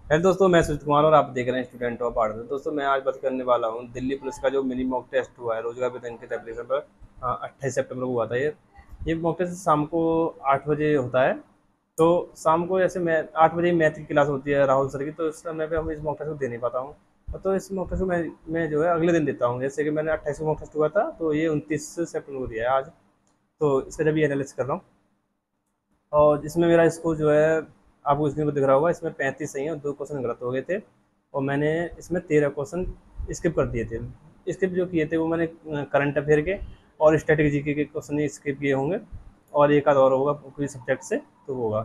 Hello दोस्तों, मैं सुजीत कुमार और आप देख रहे हैं स्टूडेंट ऑफ आर्ट। दोस्तों, मैं आज बात करने वाला हूँ दिल्ली पुलिस का जो मिनी मॉक टेस्ट हुआ है रोजगार वेतन के एप्लीकेशन पर। 28 सितंबर को हुआ था ये मॉक टेस्ट शाम को 8 बजे होता है। तो शाम को ऐसे मैं 8 बजे मैथ की क्लास होती है राहुल सर की, तो इस समय पे हम इस मॉक टेस्ट को दे नहीं पाता हूँ। तो इस मॉक टेस्ट को मैं जो है अगले दिन देता हूँ। जैसे कि मैंने 28 को मॉक टेस्ट हुआ था, तो ये 29 सितंबर को दिया है आज। तो इसका जब ये एनालिसिस कर रहा हूँ, और इसमें मेरा स्कोर जो है आपको स्क्रीन पर दिख रहा होगा। इसमें 35 सही है और 2 क्वेश्चन गलत हो गए थे। और मैंने इसमें 13 क्वेश्चन स्किप कर दिए थे। स्किप जो किए थे वो मैंने करंट अफेयर के और स्ट्रेटेजी के क्वेश्चन ही स्किप किए होंगे, और एक आध और होगा कोई सब्जेक्ट से तो वो होगा।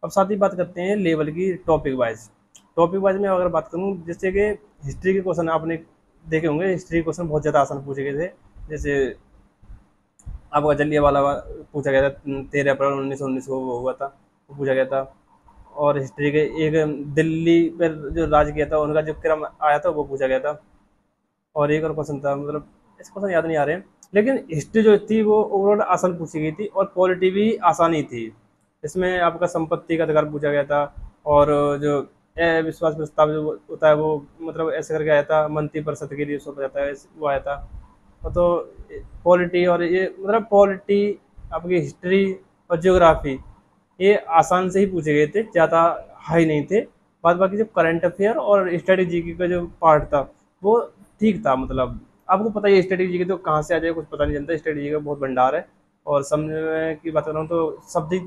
अब साथ ही बात करते हैं लेवल की, टॉपिक वाइज में अगर बात करूँ, जैसे कि हिस्ट्री के क्वेश्चन आपने देखे होंगे। हिस्ट्री के क्वेश्चन बहुत ज़्यादा आसान पूछे गए थे। जैसे आपका जलिया वाला पूछा गया था, 13 अप्रैल 1919 को वो हुआ था, वो पूछा गया था। और हिस्ट्री के एक दिल्ली पर जो राज किया था उनका जो क्रम आया था वो पूछा गया था। और एक और क्वेश्चन था, मतलब ऐसे क्वेश्चन याद नहीं आ रहे हैं। लेकिन हिस्ट्री जो थी वो ओवरऑल आसान पूछी गई थी, और पॉलिटी भी आसान ही थी। इसमें आपका संपत्ति का अधिकार पूछा गया था। और जो विश्वास प्रस्ताव जो होता है वो मतलब ऐसे करके आया था, मंत्रिपरिषद के लिए सौंपा जाता है, वो आया था। और तो पॉलिटी और ये मतलब पॉलिटी, आपकी हिस्ट्री और ज्योग्राफी, ये आसान से ही पूछे गए थे, ज़्यादा हाई नहीं थे। बाद बाकी जो करंट अफेयर और स्ट्रेटेजी का जो पार्ट था वो ठीक था। मतलब आपको पता ही है स्ट्रेटेजी की तो कहाँ से आ जाए कुछ पता नहीं चलता। स्ट्रेटेजी का बहुत भंडार है। और समझने की बात कर रहा हूँ तो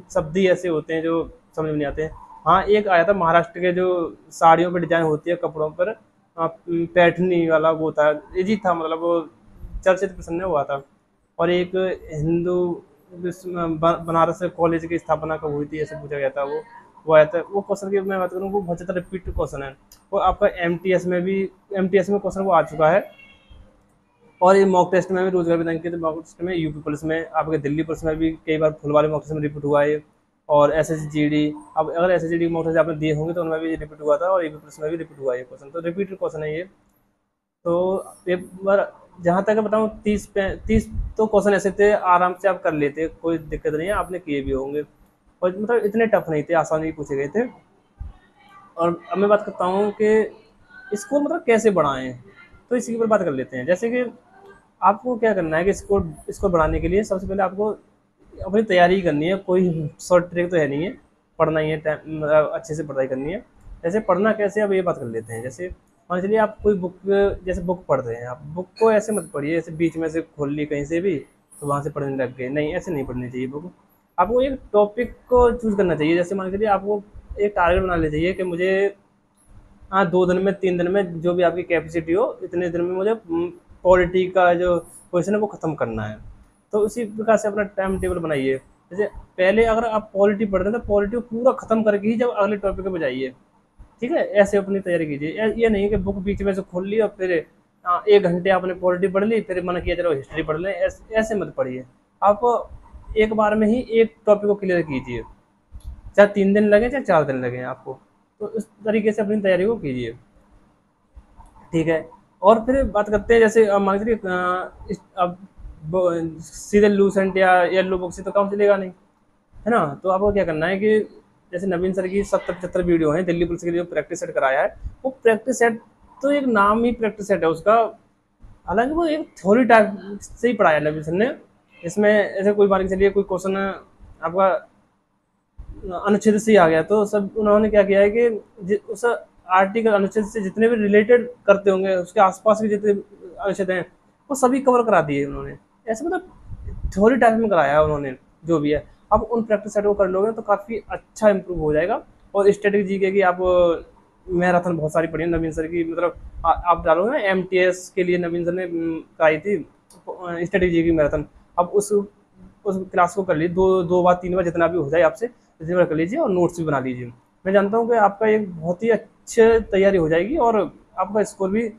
शब्द ही ऐसे होते हैं जो समझ में नहीं आते हैं। हाँ, एक आया था महाराष्ट्र के जो साड़ियों पर डिजाइन होती है कपड़ों पर, पैठनी वाला, वो था इजी था, मतलब वो चर्चित प्रश्न हुआ था। और एक हिंदू बनारस कॉलेज की स्थापना कब हुई थी ऐसे पूछा गया था, वो आया था। वो क्वेश्चन की मैं बात करूँ, वो बहुत ज़्यादा रिपीट क्वेश्चन है। वो आपका एम टी एस में क्वेश्चन वो आ चुका है। और ये मॉक टेस्ट में भी रोजगार विधान के मॉक टेस्ट में यूपी पुलिस में, आपके दिल्ली पुलिस में भी कई बार फुल वाले मॉक टेस्ट में रिपीट हुआ है। और एस एस जी डी, अब अगर S S G D mock test आपने दिए होंगे तो उनमें भी रिपीट हुआ था, और यूपी पुलिस में भी रिपीट हुआ है क्वेश्चन, तो रिपीट क्वेश्चन है ये। तो एक बार जहाँ तक बताऊँ, 30 तो क्वेश्चन ऐसे थे आराम से आप कर लेते, कोई दिक्कत नहीं है, आपने किए भी होंगे। और मतलब इतने टफ नहीं थे, आसान ही पूछे गए थे। और अब मैं बात करता हूँ कि स्कोर मतलब कैसे बढ़ाएं, तो इसी के ऊपर बात कर लेते हैं। जैसे कि आपको क्या करना है कि स्कोर बढ़ाने के लिए सबसे पहले आपको अपनी तैयारी करनी है। कोई शॉर्ट ट्रिक तो है नहीं है, पढ़ना ही है, मतलब अच्छे से पढ़ाई करनी है। जैसे पढ़ना कैसे, अब ये बात कर लेते हैं। जैसे मान चलिए आप कोई बुक, जैसे बुक पढ़ रहे हैं, आप बुक को ऐसे मत पढ़िए ऐसे बीच में से खोल ली कहीं से भी तो वहाँ से पढ़ने लग गए, नहीं, ऐसे नहीं पढ़नी चाहिए बुक। आपको एक टॉपिक को चूज करना चाहिए। जैसे मान चलिए आपको एक टारगेट बना लेना चाहिए कि मुझे, हाँ, 2 दिन में 3 दिन में जो भी आपकी कैपेसिटी हो, इतने दिन में मुझे पॉलिटी का जो क्वेश्चन है वो ख़त्म करना है। तो उसी प्रकार से अपना टाइम टेबल बनाइए। जैसे पहले अगर आप पॉलिटी पढ़ रहे हैं तो पॉलिटी को पूरा ख़त्म करके ही जब अगले टॉपिक पे जाइए। ठीक है, ऐसे अपनी तैयारी कीजिए। ये नहीं कि बुक बीच में से खोल ली और फिर 1 घंटे आपने पॉलिटी पढ़ ली, फिर मन किया चलो हिस्ट्री पढ़ लें, ऐसे मत पढ़िए। आप एक बार में ही एक टॉपिक को क्लियर कीजिए, चाहे 3 दिन लगे चाहे 4 दिन लगे आपको। तो इस तरीके से अपनी तैयारी को कीजिए। ठीक है। और फिर बात करते हैं, जैसे मान के चलिए अब सीधे लूसेंट या येलो बुक से तो काम चलेगा नहीं, है ना। तो आपको क्या करना है कि जैसे नवीन सर की 70-75 वीडियो हैं दिल्ली पुलिस के लिए जो प्रैक्टिस सेट कराया है, वो प्रैक्टिस सेट तो एक नाम ही प्रैक्टिस सेट है उसका। हालांकि वो एक थ्योरी टाइप से ही पढ़ाया नवीन सर ने। इसमें ऐसे कोई मान के चलिए कोई क्वेश्चन आपका अनुच्छेद से ही आ गया, तो सब उन्होंने क्या किया है कि उस आर्टिकल अनुच्छेद से जितने भी रिलेटेड करते होंगे उसके आसपास के जितने अनुच्छेद हैं वो सभी कवर करा दिए उन्होंने। ऐसे मतलब थ्योरी टाइप में कराया है उन्होंने जो भी है। अब उन प्रैक्टिस सेट को कर लोगे तो काफ़ी अच्छा इंप्रूव हो जाएगा। और स्ट्रेटेजी के कि आप मैराथन बहुत सारी पढ़ी है नवीन सर की, मतलब आप डालोगे ना एमटीएस के लिए नवीन सर ने कराई थी स्ट्रेटेजी की मैराथन। अब उस क्लास को कर लीजिए, 2 2 बार 3 बार जितना भी हो जाए आपसे इतनी बार कर लीजिए, और नोट्स भी बना लीजिए। मैं जानता हूँ कि आपका एक बहुत ही अच्छी तैयारी हो जाएगी और आपका स्कोर भी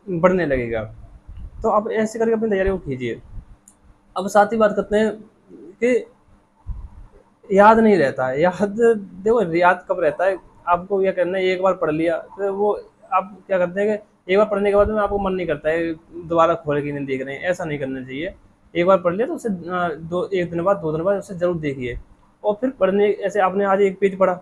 बढ़ने लगेगा। तो आप ऐसे करके अपनी तैयारी को कीजिए। अब साथ ही बात करते हैं कि याद नहीं रहता है, याद देखो याद कब रहता है। आपको क्या करना है, एक बार पढ़ लिया तो वो आप क्या करते हैं कि एक बार पढ़ने के बाद में आपको मन नहीं करता है दोबारा खोल के नहीं देख रहे हैं, ऐसा नहीं करना चाहिए। एक बार पढ़ लिया तो उसे दो एक दिन बाद 2 दिन बाद उसे जरूर देखिए। और फिर पढ़ने, ऐसे आपने आज एक पेज पढ़ा,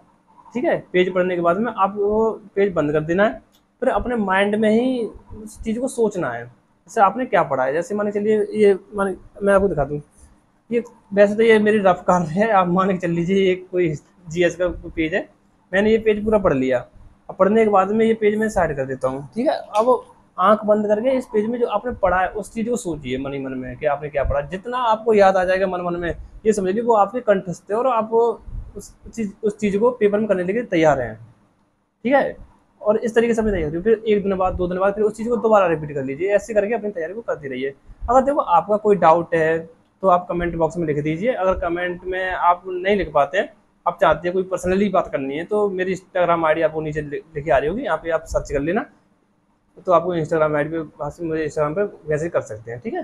ठीक है। पेज पढ़ने के बाद में आप वो पेज बंद कर देना है, फिर अपने माइंड में ही उस चीज़ को सोचना है, जैसे आपने क्या पढ़ा है। जैसे मान के चलिए ये मैं आपको दिखा दूँ, ये वैसे तो ये मेरी रफ कार है, आप मान के चल लीजिए ये कोई जीएस का पेज है, मैंने ये पेज पूरा पढ़ लिया। अब पढ़ने के बाद में ये पेज मैं साइड कर देता हूँ, ठीक है। अब आंख बंद करके इस पेज में जो आपने पढ़ा है उस चीज़ को सोचिए मन ही मन में कि आपने क्या पढ़ा। जितना आपको याद आ जाएगा मन मन में, ये समझ लीजिए वो आपके कंठस्थ है और आप उस चीज़ को पेपर में करने के लिए तैयार हैं, ठीक है। और इस तरीके से अपनी तैयारी होती है। फिर 1 दिन बाद 2 दिन बाद फिर उस चीज़ को दोबारा रिपीट कर लीजिए, ऐसे करके अपनी तैयारी को करते रहिए। अगर देखो आपका कोई डाउट है तो आप कमेंट बॉक्स में लिख दीजिए। अगर कमेंट में आप नहीं लिख पाते हैं, आप चाहते हैं कोई पर्सनली बात करनी है, तो मेरी इंस्टाग्राम आईडी आपको नीचे लिखी आ रही होगी, यहाँ पे आप सर्च कर लेना, तो आपको इंस्टाग्राम आईडी पे वहाँ से मुझे इंस्टाग्राम पे मैसेज कर सकते हैं, ठीक है।